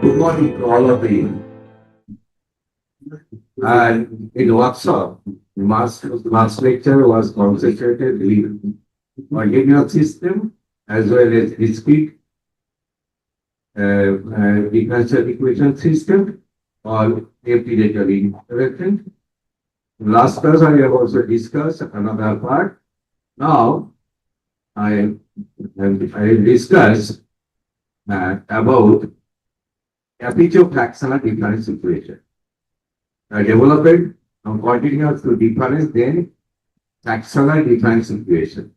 Good morning to all of you. And in workshop, mass lecture was concentrated with continuous system as well as discrete differential equation system or predation interaction. Last class I have also discussed another part. Now I will discuss about capacitive fractional difference equation. Developed continuous to difference, then fractional difference equation.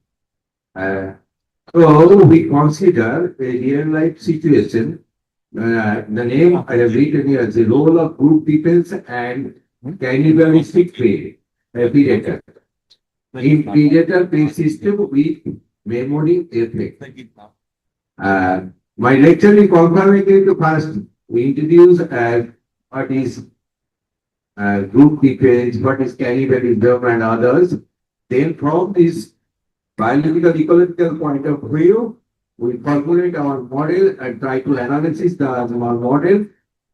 So we consider a real life situation. The name I have written here is the role of group defense and cannibalistic predator. In predator-based system with memory effect. My lecture is confirming to first we introduce what is group defense, what is cannibalism and others. Then from this biological ecological point of view, we formulate our model and try to analyze the model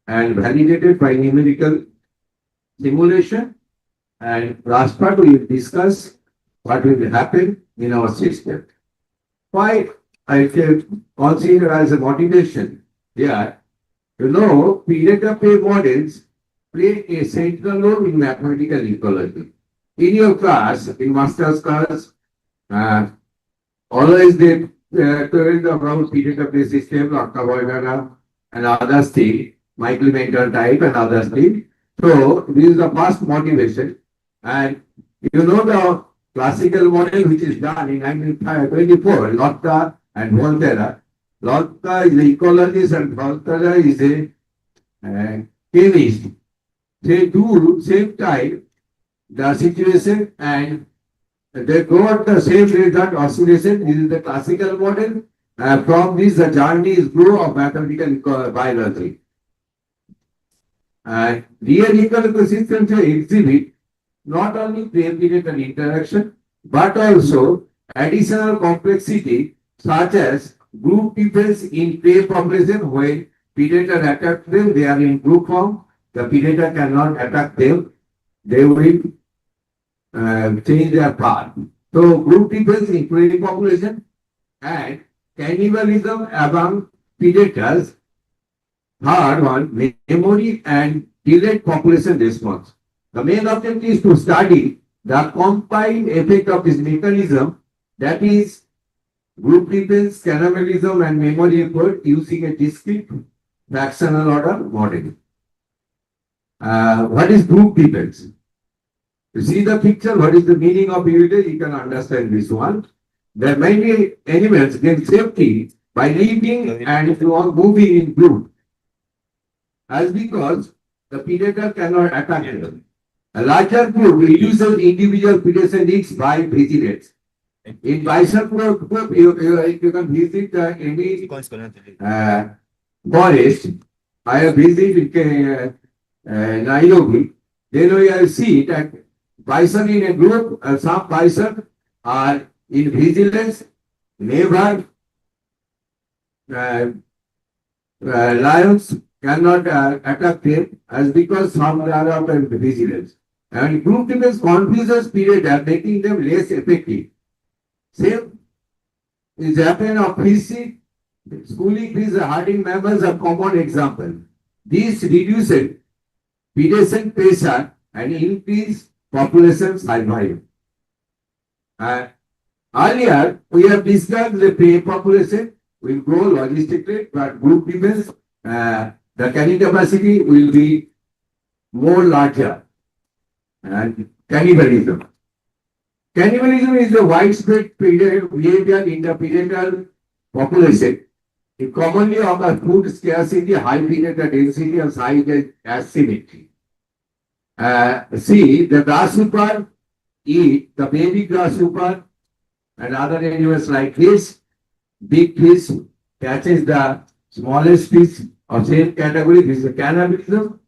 and validate it by numerical simulation. And last part we will discuss what will happen in our system. Why I can consider as a motivation here, predator-prey models play a central role in mathematical ecology. In your class, in master's class, always they told about predator-prey system, Octavoidana, and others thing, Michael-Mentor type and others thing. So this is the first motivation. And the classical model which is done in 1924, Lotka and Volterra. Lotka is an ecologist and Volterra is a chemist. They do same time the situation and they got the same result oscillation. This is the classical model. From this, the journey is grow of mathematical biology. Real ecological systems exhibit not only predator interaction but also additional complexity such as group defense in prey population. When predator attack them, they are in group form. The predator cannot attack them. They will change their path. So group defense in prey population and cannibalism among predators. Third one, memory and delayed population response. The main objective is to study the combined effect of this mechanism, that is group defense, cannibalism and memory effort using a discrete fractional order model. What is group defense? You see the picture, what is the meaning of it? You can understand this one. There many animals get safety by living and moving in group. As because the predator cannot attack them. A larger group reduces individual predation risks by vigilance. In bison group, you can visit any forest. I have visited Nairobi. Then we will see that bison in a group, some bison are in vigilance, never lions cannot attack them as because some are of vigilance. And group defense confuses predator, making them less effective. Same is happening of fish, schooling fish, herding mammals are common example. This reduces predation pressure and increase population survival. Earlier, we have discussed the prey population will grow logistically, but group defense, the carrying capacity will be more larger. And cannibalism. Cannibalism is a widespread behavior in the predator population. It commonly occurs food scarcity, high predator density, and size asymmetry. See, the grasshopper eat the baby grasshopper and other animals like this. Big fish catches the smallest fish of same category. This is cannibalism.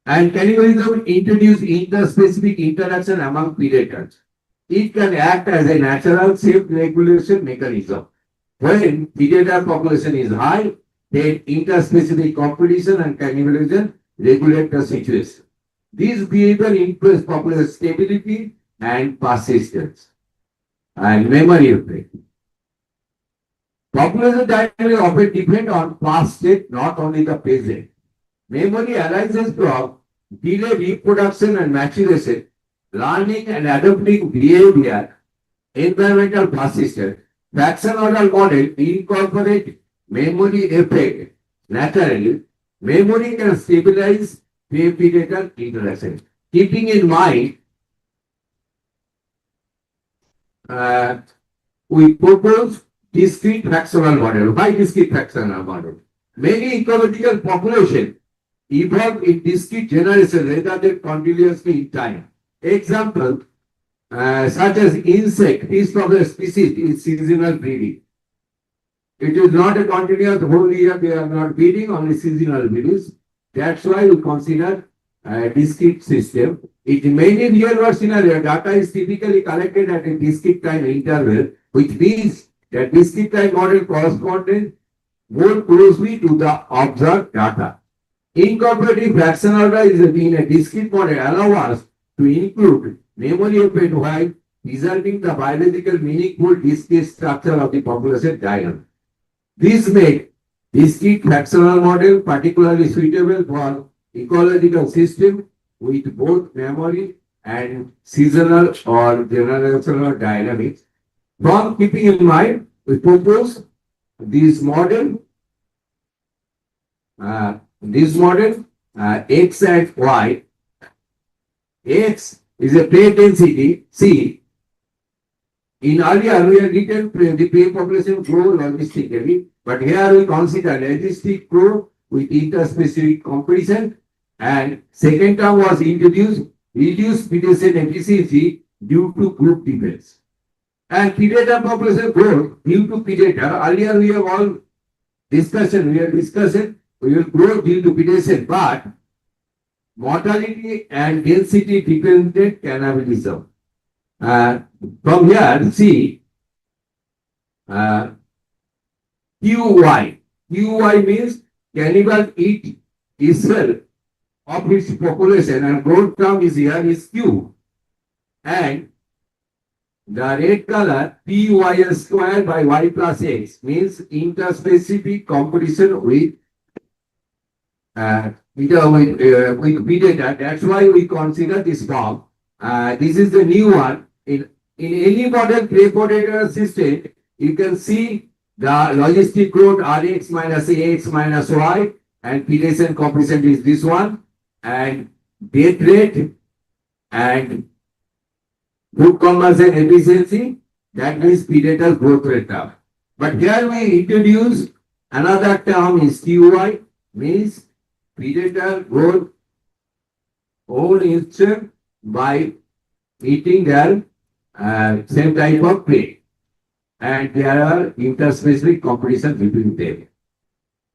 And cannibalism introduces interspecific interaction among predators. It can act as a natural self-regulation mechanism. When predator population is high, then interspecific competition and cannibalism regulate the situation. These behavior influence population stability and persistence and memory effect. Population dynamics often depend on past state, not only the present. Memory arises from delayed reproduction and maturation, learning and adapting behavior, environmental persistence. Fractional order model incorporate memory effect naturally. Memory can stabilize prey-predator interaction. Keeping in mind, we propose discrete fractional model. Why discrete fractional model? Many ecological populations evolve in discrete generation rather than continuously in time. Example, such as insect, each of the species is seasonal breeding. It is not a continuous whole year, they are not breeding, only seasonal breeding. That's why we consider a discrete system. In many real world scenarios, data is typically collected at a discrete time interval, which means that discrete time model corresponds more closely to the observed data. Incorporating fractional order is in a discrete model allows us to include memory effect while preserving the biological meaningful discrete structure of the population dynamic. This makes discrete fractional model particularly suitable for ecological system with both memory and seasonal or generational dynamics. From keeping in mind, we propose this model, X and Y. X is a prey density, C. In earlier, we have written the prey population grow logistically, but here we consider logistic grow with interspecific competition, and second term was introduced, reduced predation efficiency due to group difference. And predator population growth due to predator, earlier we have all discussion, we will grow due to predation, but mortality and density dependent cannibalism. From here, see QY. QY means cannibal eat itself of its population, and growth term is here is Q. And the red color PY square by Y plus X means interspecific competition with predator. That's why we consider this form. This is the new one. In any model prey predator system, you can see the logistic growth Rx minus Ax minus Y, and predation coefficient is this one, and death rate and food conversion efficiency, that means predator growth rate term. But here we introduce another term is QY, means predator growth own instinct by eating their same type of prey, and there are interspecific competition between them.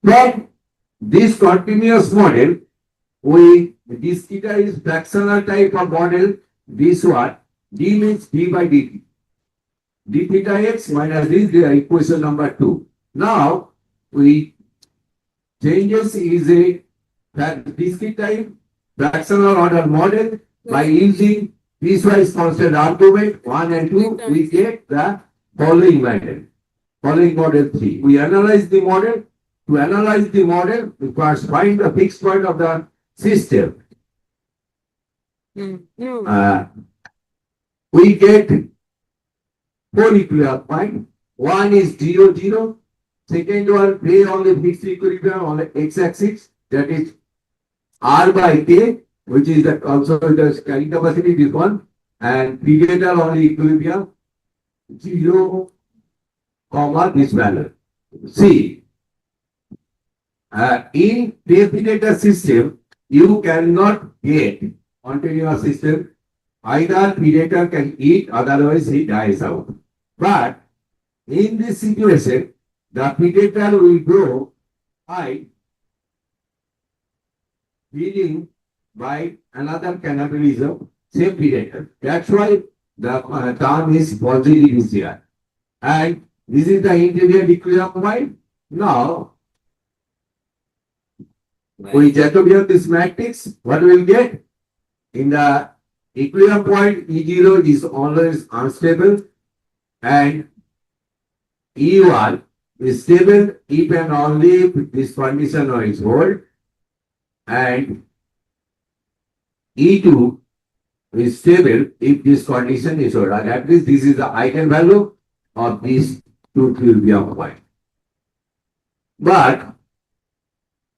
From this continuous model, we discretize fractional type of model. This one, d means d by dt. d theta x minus this, the equation number 2. Now we changes is a discrete fractional order model by using piecewise constant argument 1 and 2. We get the following model. Following model 3. We analyze the model. To analyze the model, we first find the fixed point of the system. We get 4 equilibrium points. One is 0, 0. Second one, play on the fixed equilibrium on the x-axis, that is R by K, which is the also the carrying capacity, this one, and predator on the equilibrium 0, this value. See, in predator system, you cannot get continuous system. Either predator can eat, otherwise he dies out. But in this situation, the predator will grow by feeding by another cannibalism, same predator. That's why the term is positive here. And this is the interior equilibrium point. Now, We Jacobian this matrix, what we will get? In the equilibrium point, E0 is always unstable and E1 is stable if and only if this condition is hold, and E2 is stable if this condition is hold. And at least this is the eigenvalue of these two equilibrium point. But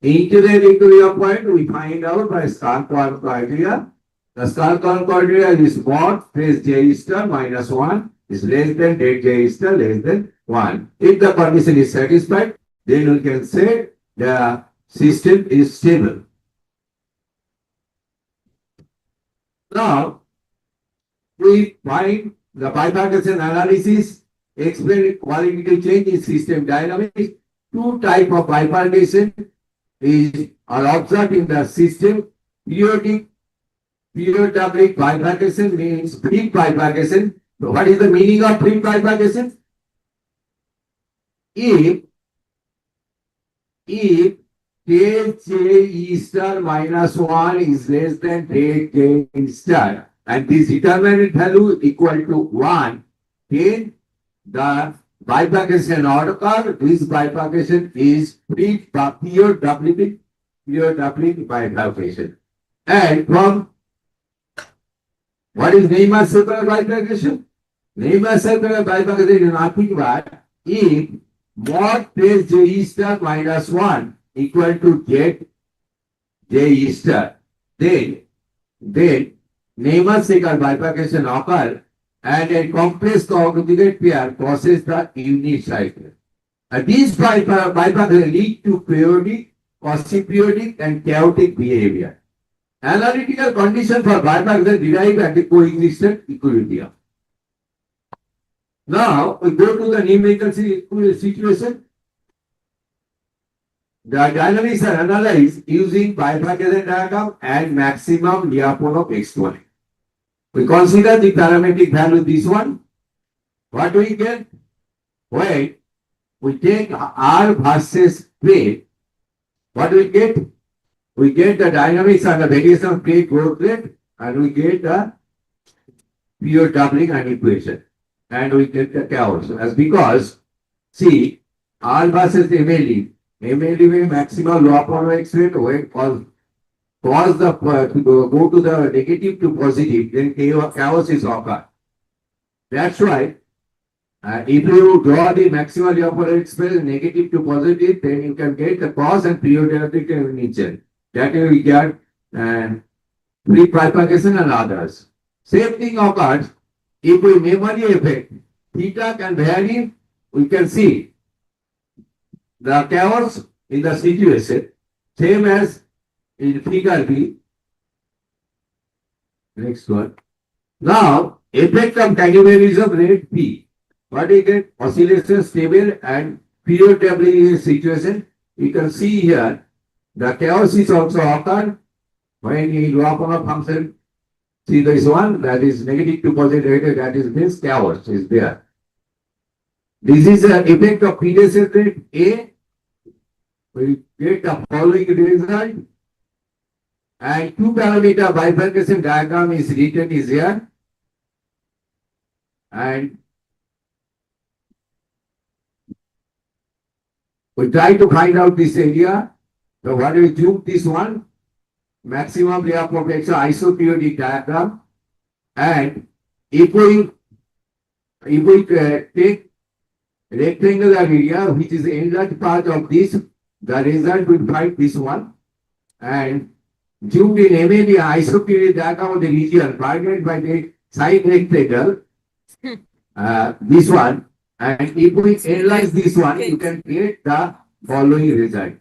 integral equilibrium point we find out by Scarcity criteria. The Scarcity criteria is mod phase J star minus 1 is less than delta J star less than 1. If the condition is satisfied, then we can say the system is stable. Now, we find the bifurcation analysis explain qualitative change in system dynamics. Two types of bifurcation are observed in the system. Periodic bifurcation means brief bifurcation. So what is the meaning of brief bifurcation? If J E star minus 1 is less than J star and this determinant value equal to 1, then the bifurcation occurs. This bifurcation is pure doubling bifurcation. And from what is Neimark-Sacker bifurcation? Neimark-Sacker bifurcation is nothing but if mod phase J star minus 1 equal to J star, then Neimark-Sacker bifurcation occurs and a complex conjugate pair crosses the unit cycle. These bifurcations lead to periodic, quasi-periodic and chaotic behavior. Analytical conditions for bifurcation derive at the coexistent equilibrium. Now, we go to the numerical situation. The dynamics are analyzed using bifurcation diagram and maximum Lyapunov exponent. We consider the parametric value this one. What we get? When we take R versus plate, what we get? We get the dynamics and the variation of plate growth rate, and we get the pure doubling and equation. And we get the chaos. As because, see, R versus MLE. MLE में maximum Lyapunov exponent when cause the go to the negative to positive, then chaos is occur. That's why if you draw the maximum Lyapunov exponent negative to positive, then you can get the cause and periodic nature. That we get free bifurcation and others. Same thing occurs if we memory effect. Theta can vary. We can see the chaos in the situation same as in figure B. Next one. Now, effect of cannibalism rate P. What we get? Oscillation stable and period situation. You can see here the chaos is also occurred when you Lyapunov function. See this one that is negative to positive, that is this chaos is there. This is the effect of predation rate A. We get the following result. And two parameter bifurcation diagram is written is here. And we try to find out this area. So what do we do? This one, maximum Lyapunov isoperiodic diagram. And if we take rectangular area, which is the enlarged part of this, the result will find this one. And zoomed in MLE isoperiodic diagram of the region bounded by the side rectangle, this one. And if we analyze this one, you can get the following result.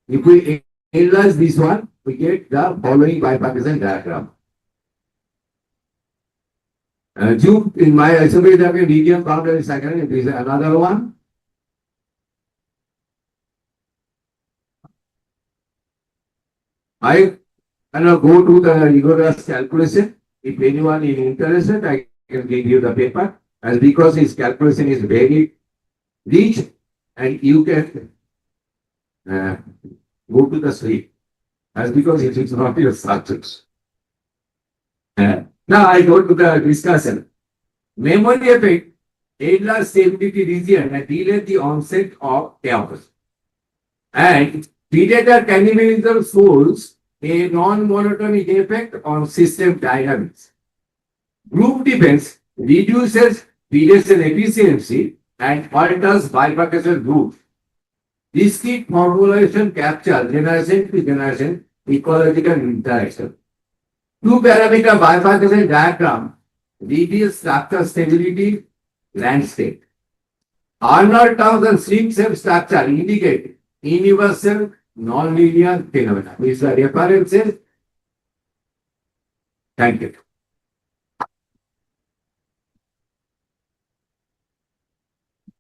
If we analyze this one, we get the following bifurcation diagram. Zoom in my isoperiodic diagram region boundary cycle, it is another one. I cannot go to the rigorous calculation. If anyone is interested, I can give you the paper. As because his calculation is very rich and you can go to the sleep. as because it is not your structures. Now I go to the discussion. Memory effect enlarge stability region and delay the onset of chaos. And predator cannibalism shows a non-monotonic effect on system dynamics. Group defense reduces predation efficiency and alters bifurcation groups. Discrete formulation capture generation to generation ecological interaction. Two-parameter bifurcation diagram reveals structure stability landscape. Arnold terms and string shape structure indicate universal nonlinear phenomena. These are references. Thank you.